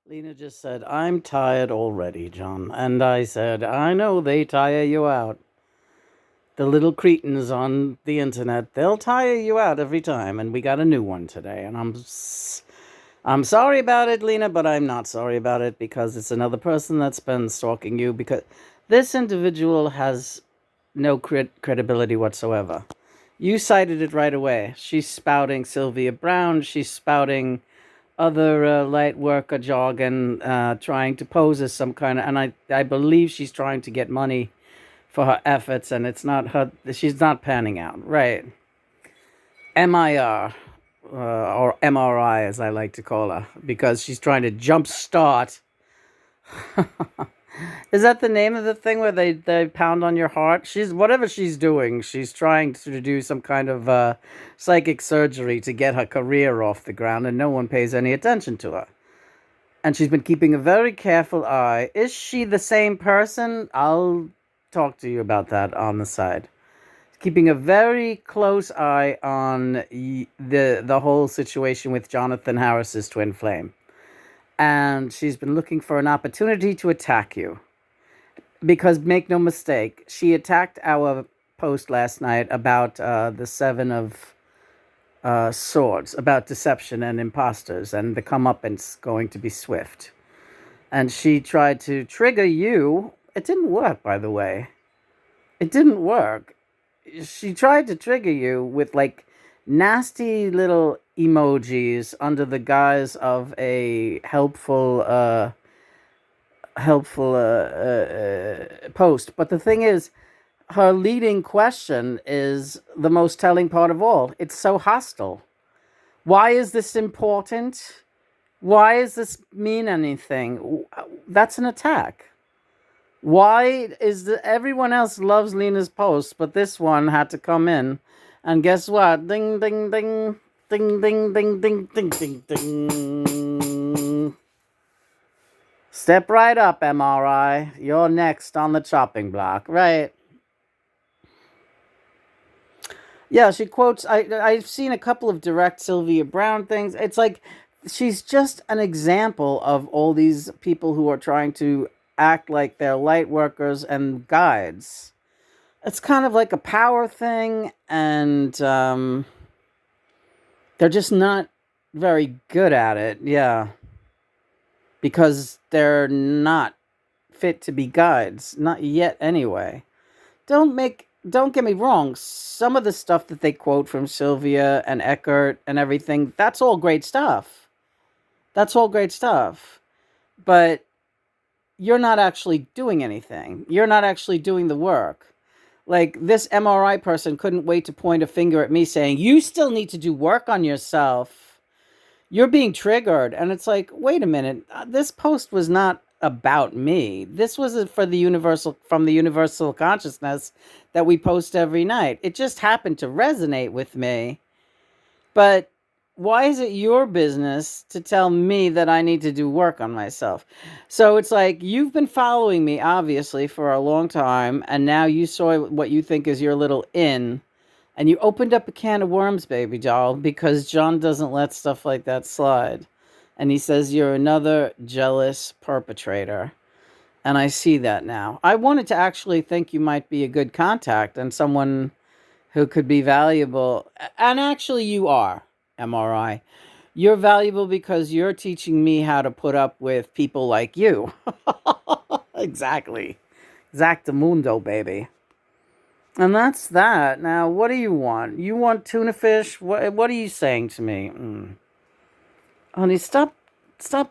Lena just said, I'm tired already, John. And I said, I know they tire you out. The little cretins on the internet, they'll tire you out every time. And we got a new one today. And I'm sorry about it, Lena, but I'm not sorry about it because it's another person that's been stalking you. Because this individual has no credibility whatsoever. You cited it right away. She's spouting Sylvia Brown. She's spouting other light worker jargon, trying to pose as some kind of, and I believe she's trying to get money for her efforts, and it's not her. She's not panning out, right? MIR, or MRI, as I like to call her, because she's trying to jumpstart. Is that the name of the thing where they pound on your heart? She's whatever she's doing. She's trying to do some kind of psychic surgery to get her career off the ground, and no one pays any attention to her. And she's been keeping a very careful eye. Is she the same person? I'll talk to you about that on the side. Keeping a very close eye on the whole situation with Jonathan Harris's twin flame. And she's been looking for an opportunity to attack you. Because make no mistake, she attacked our post last night about the Seven of Swords, about deception and imposters, and the comeuppance going to be swift. And she tried to trigger you. It didn't work, by the way. It didn't work. She tried to trigger you with like nasty little emojis under the guise of a helpful post. But the thing is, her leading question is the most telling part of all. It's so hostile. Why is this important? Why does this mean anything? That's an attack. Why is everyone else loves Lena's post, but this one had to come in, and guess what? Ding, ding, ding, ding, ding, ding, ding, ding, ding, ding. Step right up, MRI. You're next on the chopping block, right? Yeah, she quotes. I've seen a couple of direct Sylvia Brown things. It's like she's just an example of all these people who are trying to act like they're light workers and guides. It's kind of like a power thing, and they're just not very good at it. Yeah, because they're not fit to be guides, not yet anyway. Don't get me wrong, some of the stuff that they quote from Sylvia and Eckert and everything, that's all great stuff. That's all great stuff. But you're not actually doing anything. You're not actually doing the work. Like this MRI person couldn't wait to point a finger at me saying, "You still need to do work on yourself. You're being triggered." And it's like, wait a minute, this post was not about me. This was for the universal, from the universal consciousness that we post every night. It just happened to resonate with me. But why is it your business to tell me that I need to do work on myself? So it's like you've been following me obviously for a long time, and now you saw what you think is your little in, and you opened up a can of worms, baby doll, because John doesn't let stuff like that slide. And he says you're another jealous perpetrator. And I see that now. I wanted to actually think you might be a good contact and someone who could be valuable. And actually, you are, MRI. You're valuable because you're teaching me how to put up with people like you. Exactly. Exactamundo, baby. And that's that. Now, what do you want? You want tuna fish? What are you saying to me? Honey, stop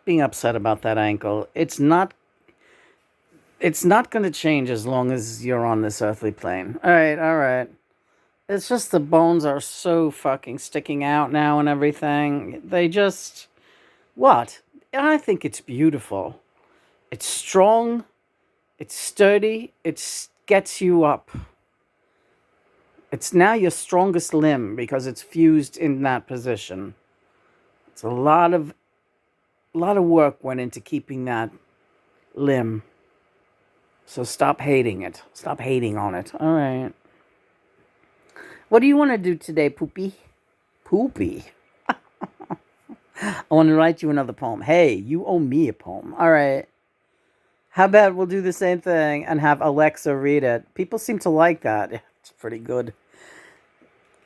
being upset about that ankle. It's not going to change as long as you're on this earthly plane. All right, all right. It's just the bones are so fucking sticking out now and everything. They just what? I think it's beautiful. It's strong. It's sturdy. It gets you up. It's now your strongest limb because it's fused in that position. It's a lot of work went into keeping that limb. So stop hating it. Stop hating on it. All right. What do you want to do today, Poopy? Poopy. I want to write you another poem. Hey, you owe me a poem. All right. How about we'll do the same thing and have Alexa read it? People seem to like that. It's pretty good.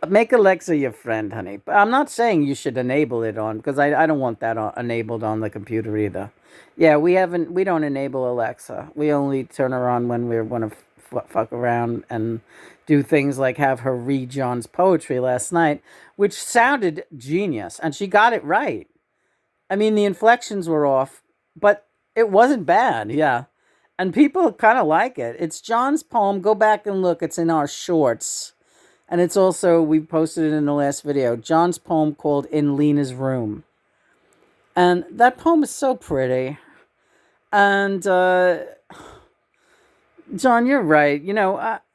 Make Alexa your friend, honey. But I'm not saying you should enable it on because I don't want that enabled on the computer either. Yeah, we don't enable Alexa. We only turn her on when we want to fuck around and do things like have her read John's poetry last night, which sounded genius, and she got it right. I mean, the inflections were off, but it wasn't bad. Yeah, and people kind of like it. It's John's poem. Go back and look. It's in our shorts. And it's also, we posted it in the last video, John's poem called In Lena's Room. And that poem is so pretty. And, John, you're right.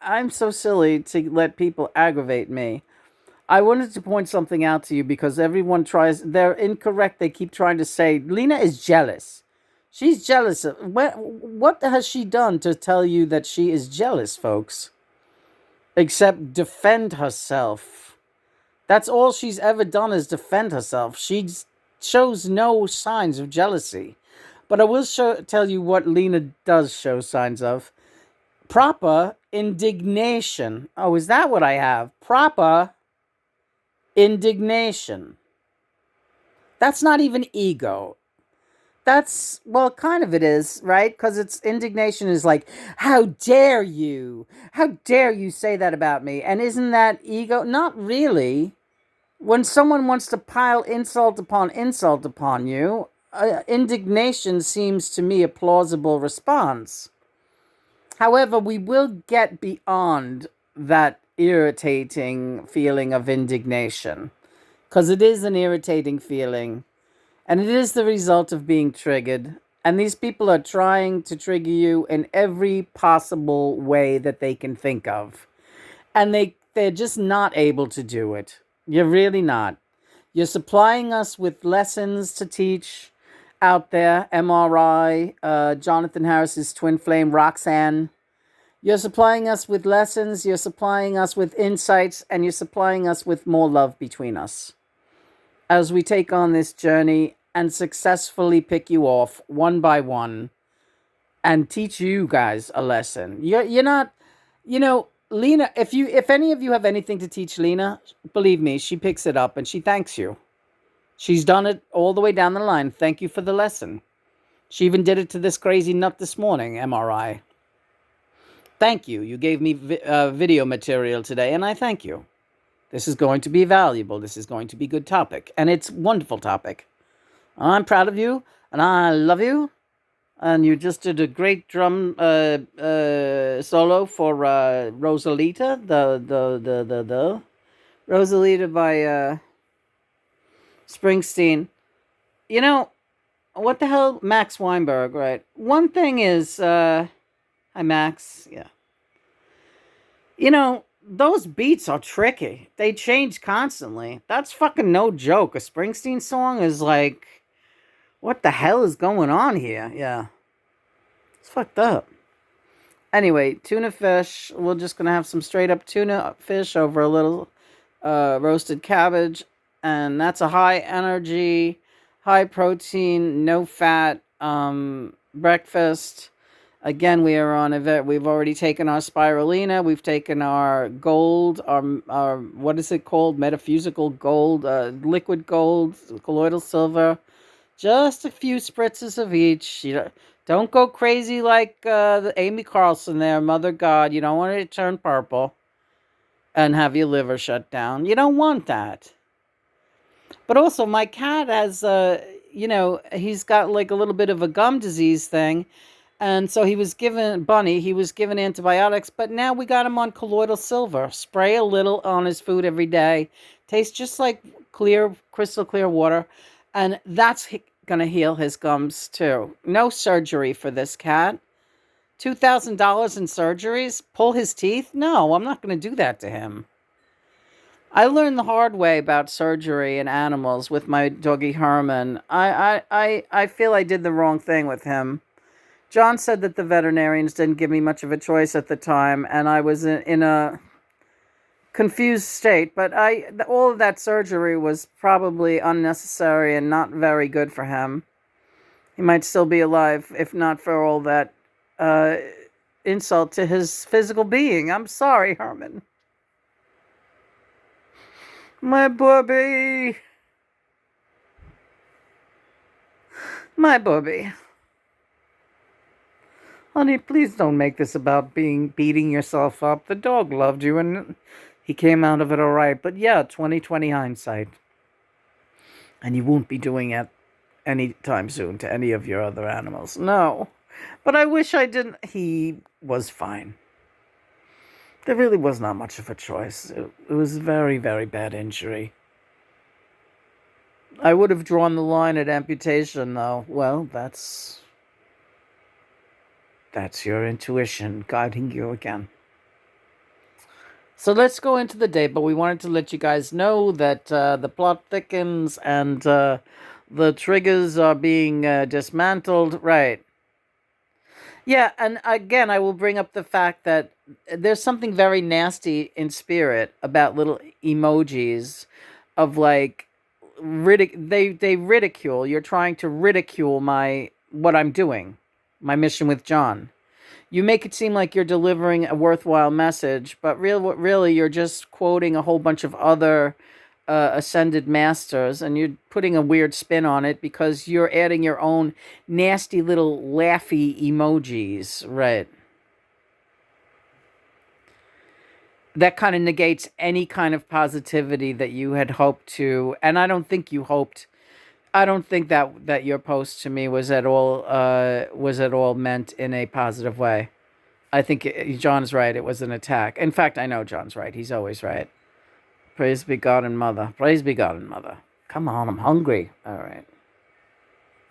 I'm so silly to let people aggravate me. I wanted to point something out to you because everyone they're incorrect. They keep trying to say, Lena is jealous. She's jealous. What has she done to tell you that she is jealous, folks? Except defend herself. That's all she's ever done is defend herself. She shows no signs of jealousy. But I will tell you what Lena does show signs of. Proper indignation. Oh, is that what I have? Proper indignation. That's not even ego. That's, well, kind of it is, right? Because it's indignation is like, how dare you? How dare you say that about me? And isn't that ego? Not really. When someone wants to pile insult upon you, indignation seems to me a plausible response. However, we will get beyond that irritating feeling of indignation, because it is an irritating feeling. And it is the result of being triggered. And these people are trying to trigger you in every possible way that they can think of. And they're just not able to do it. You're really not. You're supplying us with lessons to teach out there. MRI, Jonathan Harris's twin flame, Roxanne. You're supplying us with lessons. You're supplying us with insights. And you're supplying us with more love between us. As we take on this journey and successfully pick you off one by one and teach you guys a lesson. You're not, Lena, if any of you have anything to teach Lena, believe me, she picks it up and she thanks you. She's done it all the way down the line. Thank you for the lesson. She even did it to this crazy nut this morning, MRI. Thank you. You gave me video material today, and I thank you. This is going to be valuable. This is going to be good topic. And it's wonderful topic. I'm proud of you, and I love you. And you just did a great drum solo for Rosalita, the Rosalita by Springsteen. What the hell? Max Weinberg, right? One thing is, hi Max, yeah. Those beats are tricky. They change constantly. That's fucking no joke. A Springsteen song is like, what the hell is going on here? Yeah. It's fucked up. Anyway, tuna fish. We're just going to have some straight up tuna fish over a little roasted cabbage. And that's a high energy, high protein, no fat breakfast. Again, we are on we've already taken our spirulina, we've taken our gold, our what is it called? Metaphysical gold, liquid gold, colloidal silver. Just a few spritzes of each. Don't go crazy like the Amy Carlson there, Mother God. You don't want it to turn purple and have your liver shut down. You don't want that. But also, my cat has, he's got like a little bit of a gum disease thing. And so he was given antibiotics, but now we got him on colloidal silver. Spray a little on his food every day. Tastes just like crystal clear water. And that's going to heal his gums too. No surgery for this cat. $2,000 in surgeries? Pull his teeth? No, I'm not going to do that to him. I learned the hard way about surgery in animals with my doggy Herman. I feel I did the wrong thing with him. John said that the veterinarians didn't give me much of a choice at the time, and I was in a confused state. But all of that surgery was probably unnecessary and not very good for him. He might still be alive if not for all that uh, insult to his physical being. I'm sorry, Herman. My booby. My booby. Honey, please don't make this about beating yourself up. The dog loved you and he came out of it all right. But yeah, 2020 hindsight. And you won't be doing it anytime soon to any of your other animals. No. But I wish I didn't. He was fine. There really was not much of a choice. It was a very, very bad injury. I would have drawn the line at amputation, though. Well, that's your intuition guiding you again. So let's go into the day, but we wanted to let you guys know that the plot thickens and the triggers are being dismantled. Right. Yeah, and again, I will bring up the fact that there's something very nasty in spirit about little emojis of like they ridicule. You're trying to ridicule what I'm doing, my mission with John. You make it seem like you're delivering a worthwhile message, but really you're just quoting a whole bunch of other ascended masters, and you're putting a weird spin on it because you're adding your own nasty little laughy emojis, right? That kind of negates any kind of positivity that you had hoped to, and I don't think you hoped. I don't think that your post to me was at all meant in a positive way. I think John's right. It was an attack. In fact, I know John's right. He's always right. Praise be God and Mother. Praise be God and Mother. Come on, I'm hungry. All right.